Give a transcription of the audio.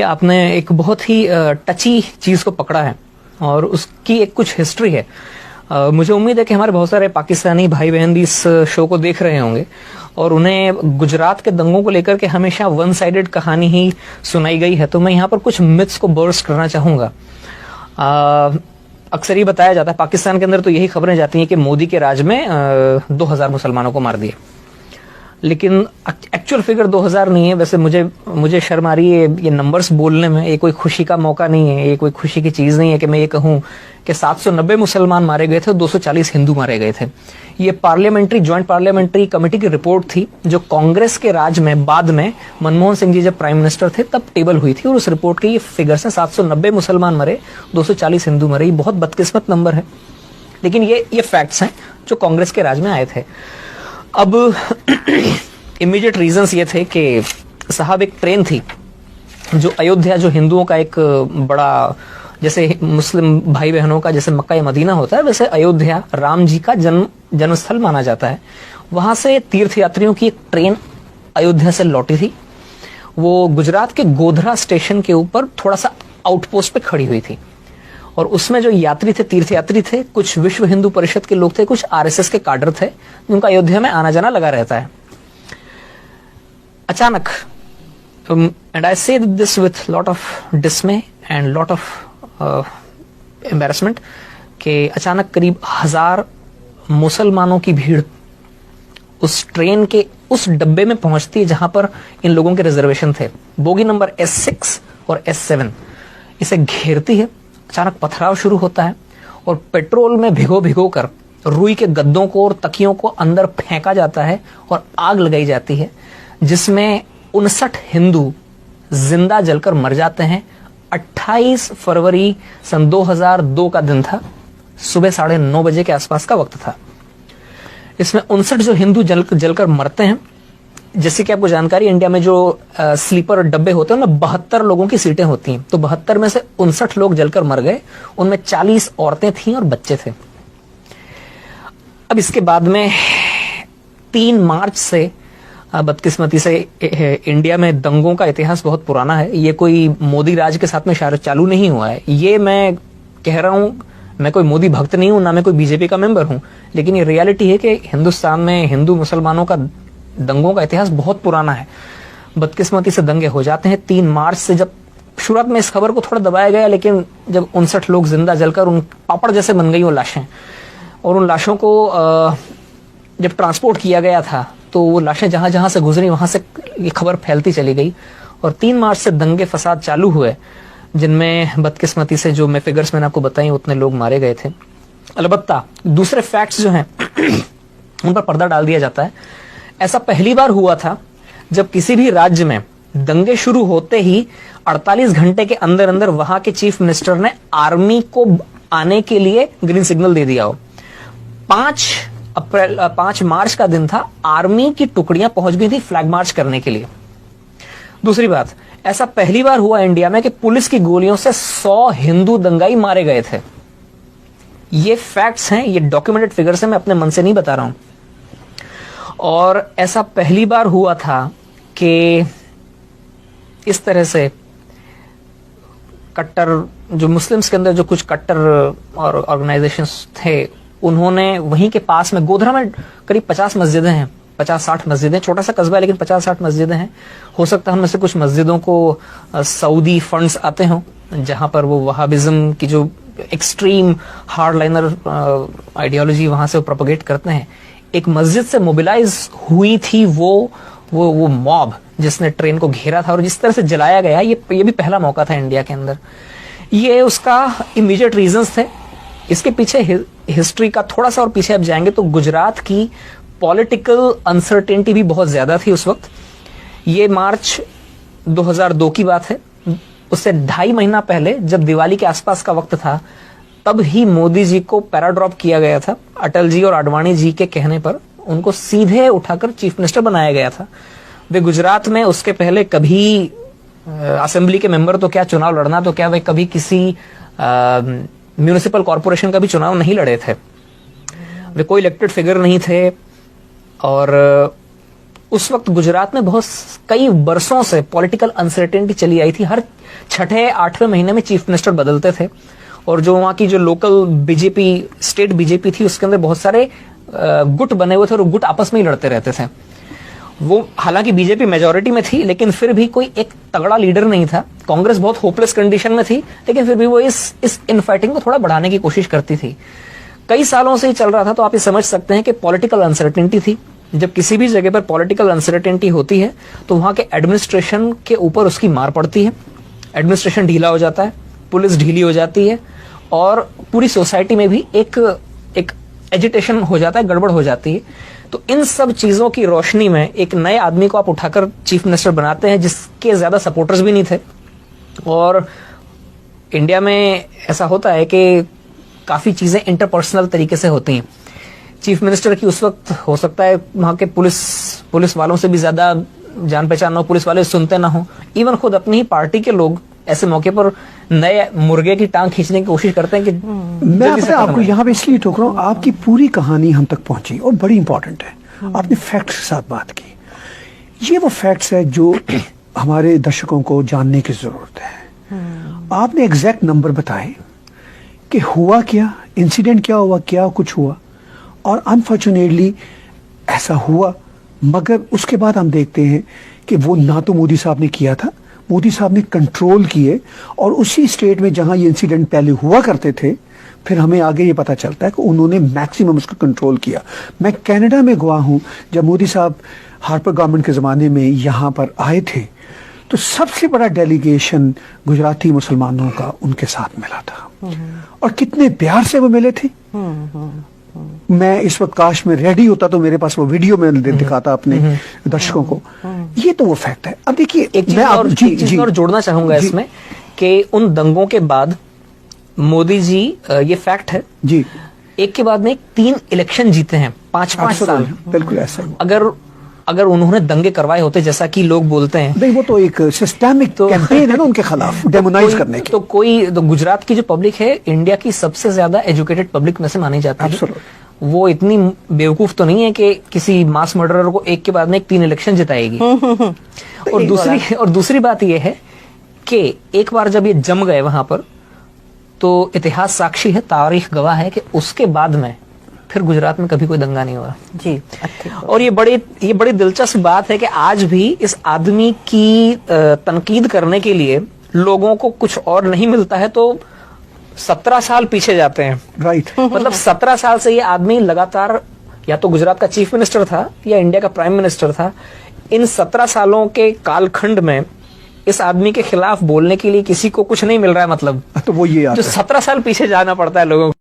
आपने एक बहुत ही टची चीज को पकड़ा है और उसकी एक कुछ हिस्ट्री है। मुझे उम्मीद है कि हमारे बहुत सारे पाकिस्तानी भाई बहन भी इस शो को देख रहे होंगे और उन्हें गुजरात के दंगों को लेकर के हमेशा वन साइडेड कहानी ही सुनाई गई है। तो मैं यहाँ पर कुछ मिथ्स को बर्स्ट करना चाहूंगा। अक्सर ये बताया जाता है पाकिस्तान के अंदर, तो यही खबरें जाती हैं कि मोदी के राज में 2000 मुसलमानों को मार दिया, लेकिन एक्चुअल फिगर 2000 नहीं है। वैसे मुझे शर्म आ रही है ये नंबर्स बोलने में। ये कोई खुशी का मौका नहीं है, ये कोई खुशी की चीज नहीं है कि मैं ये कहूं कि 790 मुसलमान मारे गए थे और 240 हिंदू मारे गए थे। ये जॉइंट पार्लियामेंट्री कमेटी की रिपोर्ट थी जो कांग्रेस के राज में बाद में मनमोहन सिंह जी जब प्राइम मिनिस्टर थे तब टेबल हुई थी, और उस रिपोर्ट के ये फिगर्स हैं। 790 मुसलमान मरे, 240 हिंदू मरे। ये बहुत बदकिस्मत नंबर है, लेकिन ये फैक्ट्स हैं जो कांग्रेस के राज में आए थे। अब इमीडिएट रीजंस ये थे कि साहब एक ट्रेन थी जो अयोध्या, जो हिंदुओं का एक बड़ा, जैसे मुस्लिम भाई बहनों का जैसे मक्का या मदीना होता है, वैसे अयोध्या राम जी का जन्मस्थल माना जाता है। वहां से तीर्थयात्रियों की एक ट्रेन अयोध्या से लौटी थी। वो गुजरात के गोधरा स्टेशन के ऊपर थोड़ा सा आउटपोस्ट पे खड़ी हुई थी, और उसमें जो यात्री थे, तीर्थयात्री थे, कुछ विश्व हिंदू परिषद के लोग थे, कुछ आरएसएस के काडर थे, जिनका अयोध्या में आना जाना लगा रहता है। अचानक, एंड आई से this with lot of डिसमे and lot of embarrassment, कि अचानक करीब 1000 मुसलमानों की भीड़ उस ट्रेन के उस डब्बे में पहुंचती है जहां पर इन लोगों के रिजर्वेशन थे। बोगी नंबर S6 और S7 इसे घेरती है। अचानक पथराव शुरू होता है और पेट्रोल में भिगो कर रुई के गद्दों को और तकियों को अंदर फेंका जाता है और आग लगाई जाती है, जिसमें 59 हिंदू जिंदा जलकर मर जाते हैं। 28 फरवरी सन 2002 का दिन था, सुबह 9:30 बजे के आसपास का वक्त था। इसमें 59 जो हिंदू जलकर मरते हैं। जैसे कि आपको जानकारी, इंडिया में जो स्लीपर डब्बे होते हैं उनमें 72 लोगों की सीटें होती हैं, तो 72 में से 59 लोग जलकर मर गए। उनमें 40 औरतें थीं और बच्चे थे। अब इसके बाद में 3 मार्च से बदकिस्मती से इंडिया में दंगों का इतिहास बहुत पुराना है। ये कोई मोदी राज के साथ में चालू नहीं हुआ है। ये मैं कह रहा हूं, मैं कोई मोदी भक्त नहीं हूं, ना मैं कोई बीजेपी का मेंबर हूं, लेकिन ये रियलिटी है कि हिंदुस्तान में हिंदू मुसलमानों का दंगों का इतिहास बहुत पुराना है। बदकिस्मती से दंगे हो जाते हैं 3 मार्च से। जब शुरुआत में इस खबर को थोड़ा दबाया गया, लेकिन जब 59 लोग जिंदा जलकर उन पापड़ जैसे बन गई वो लाशें, और उन लाशों को जब ट्रांसपोर्ट किया गया था तो वो लाशें जहां जहां से गुजरी वहां से ये खबर फैलती चली गई, और 3 मार्च से दंगे फसाद चालू हुए, जिनमें बदकिस्मती से जो मैं फिगर्स मैंने आपको बताई उतने लोग मारे गए थे। अलबत्ता दूसरे फैक्ट्स जो हैं उन पर पर्दा डाल दिया जाता है। ऐसा पहली बार हुआ था जब किसी भी राज्य में दंगे शुरू होते ही 48 घंटे के अंदर अंदर वहां के चीफ मिनिस्टर ने आर्मी को आने के लिए ग्रीन सिग्नल दे दिया हो। 5 मार्च का दिन था, आर्मी की टुकड़ियां पहुंच गई थी फ्लैग मार्च करने के लिए। दूसरी बात, ऐसा पहली बार हुआ इंडिया में कि पुलिस की गोलियों से 100 हिंदू दंगाई मारे गए थे। ये फैक्ट्स हैं, ये डॉक्यूमेंटेड फिगर्स हैं, मैं अपने मन से नहीं बता रहा हूं। और ऐसा पहली बार हुआ था कि इस तरह से कट्टर, जो मुस्लिम्स के अंदर जो कुछ कट्टर और ऑर्गेनाइजेशंस थे, उन्होंने वहीं के पास में गोधरा में करीब 50 मस्जिदें हैं, 50-60 मस्जिदें, छोटा सा कस्बा है लेकिन 50-60 मस्जिदें हैं। हो सकता है उनमें से कुछ मस्जिदों को सऊदी फंड्स आते हों, जहां पर वो वहाबिज्म की जो एक्सट्रीम हार्डलाइनर आइडियोलॉजी वहां से वो प्रोपगेट करते हैं। एक मस्जिद से मोबिलाइज हुई थी वो मॉब जिसने ट्रेन को घेरा था और जिस तरह से जलाया गया, ये भी पहला मौका था इंडिया के अंदर। ये उसका इमीडिएट रीजंस थे। इसके पीछे हिस्ट्री का थोड़ा सा और पीछे आप जाएंगे तो गुजरात की पॉलिटिकल अनसर्टेनिटी भी बहुत ज्यादा थी उस वक्त। ये मार्च 2002 की बात है। उससे 2.5 महीना पहले जब दिवाली के आसपास का वक्त था, तब ही मोदी जी को पैराड्रॉप किया गया था। अटल जी और आडवाणी जी के कहने पर उनको सीधे उठाकर चीफ मिनिस्टर बनाया गया था। वे गुजरात में उसके पहले कभी असेंबली के मेंबर तो क्या, चुनाव लड़ना तो क्या, वे कभी किसी म्यूनिसिपल कॉर्पोरेशन का भी चुनाव नहीं लड़े थे। वे कोई इलेक्टेड फिगर नहीं थे, और उस वक्त गुजरात में कई बरसों से पॉलिटिकल अनसर्टेनिटी चली आई थी। हर 6-8वें महीने में चीफ मिनिस्टर बदलते थे, और जो वहां की जो लोकल बीजेपी, स्टेट बीजेपी थी, उसके अंदर बहुत सारे गुट बने हुए थे और गुट आपस में ही लड़ते रहते थे। वो हालांकि बीजेपी मेजॉरिटी में थी, लेकिन फिर भी कोई एक तगड़ा लीडर नहीं था। कांग्रेस बहुत होपलेस कंडीशन में थी, लेकिन फिर भी वो इस इनफाइटिंग को थोड़ा बढ़ाने की कोशिश करती थी। कई सालों से ही चल रहा था, तो आप ये समझ सकते हैं कि पॉलिटिकल अनसर्टेनिटी थी। जब किसी भी जगह पर पॉलिटिकल अनसर्टेनिटी होती है तो वहां के एडमिनिस्ट्रेशन के ऊपर उसकी मार पड़ती है। एडमिनिस्ट्रेशन ढीला हो जाता है, पुलिस ढीली हो जाती है, और पूरी सोसाइटी में भी एक एजिटेशन हो जाता है, गड़बड़ हो जाती है। तो इन सब चीजों की रोशनी में एक नए आदमी को आप उठाकर चीफ मिनिस्टर बनाते हैं, जिसके ज्यादा सपोर्टर्स भी नहीं थे। और इंडिया में ऐसा होता है कि काफी चीजें इंटरपर्सनल तरीके से होती हैं। चीफ मिनिस्टर की उस वक्त हो सकता है वहां के पुलिस वालों से भी ज्यादा जान पहचान ना हो, पुलिस वाले सुनते ना हो, इवन खुद अपनी ही पार्टी के लोग ऐसे मौके पर नए मुर्गे की टांग खींचने की कोशिश करते हैं कि मैं आपको यहाँ पे इसलिए टोक रहा हूँ, आपकी पूरी कहानी हम तक पहुंची और बड़ी इंपॉर्टेंट है। आपने फैक्ट्स के साथ बात की, ये वो फैक्ट्स है जो हमारे दर्शकों को जानने की जरूरत है। आपने एग्जैक्ट नंबर बताए कि हुआ क्या, इंसिडेंट क्या हुआ, क्या कुछ हुआ, और अनफॉर्चुनेटली ऐसा हुआ। मगर उसके बाद हम देखते हैं कि वो ना तो मोदी साहब ने किया था, मोदी साहब ने कंट्रोल किए, और उसी स्टेट में जहां ये इंसिडेंट पहले हुआ करते थे, फिर हमें आगे ये पता चलता है कि उन्होंने मैक्सिमम उसको कंट्रोल किया। मैं कनाडा में गवा हूं, जब मोदी साहब हार्पर गवर्नमेंट के ज़माने में यहाँ पर आए थे, तो सबसे बड़ा डेलीगेशन गुजराती मुसलमानों का उनके साथ मिला था, और कितने प्यार से वो मिले थे। मैं इस वक्त काश में रेडी होता तो मेरे पास वो वीडियो में दिखाता अपने दर्शकों को। ये तो वो फैक्ट है। अब देखिए, एक चीज और जोड़ना चाहूंगा इसमें कि उन दंगों के बाद मोदी जी, ये फैक्ट है जी, एक के बाद में 3 इलेक्शन जीते हैं, 5-5 साल। बिल्कुल ऐसा ही। अगर उन्होंने दंगे करवाए होते, जैसा कि लोग बोलते हैं, नहीं, वो तो एक सिस्टेमिक कैंपेन है ना उनके खिलाफ, डेमोनाइज करने की। तो गुजरात की जो पब्लिक है, इंडिया की सबसे ज्यादा एजुकेटेड पब्लिक में से मानी जाती है। वो इतनी बेवकूफ तो नहीं है कि किसी मास मर्डरर को एक के बाद में 3 इलेक्शन जिताएगी। और दूसरी बात यह है कि एक बार जब ये जम गए वहां पर, तो इतिहास साक्षी है, तारीख गवाह है कि उसके बाद में फिर गुजरात में कभी कोई दंगा नहीं हुआ जी। और ये बड़ी दिलचस्प बात है कि आज भी इस आदमी की तनकीद करने के लिए लोगों को कुछ और नहीं मिलता है तो 17 साल पीछे जाते हैं। राइट। मतलब 17 साल से ये आदमी लगातार या तो गुजरात का चीफ मिनिस्टर था या इंडिया का प्राइम मिनिस्टर था। इन 17 सालों के कालखंड में इस आदमी के खिलाफ बोलने के लिए किसी को कुछ नहीं मिल रहा है। मतलब तो वो ये जो 17 साल पीछे जाना पड़ता है लोगों को।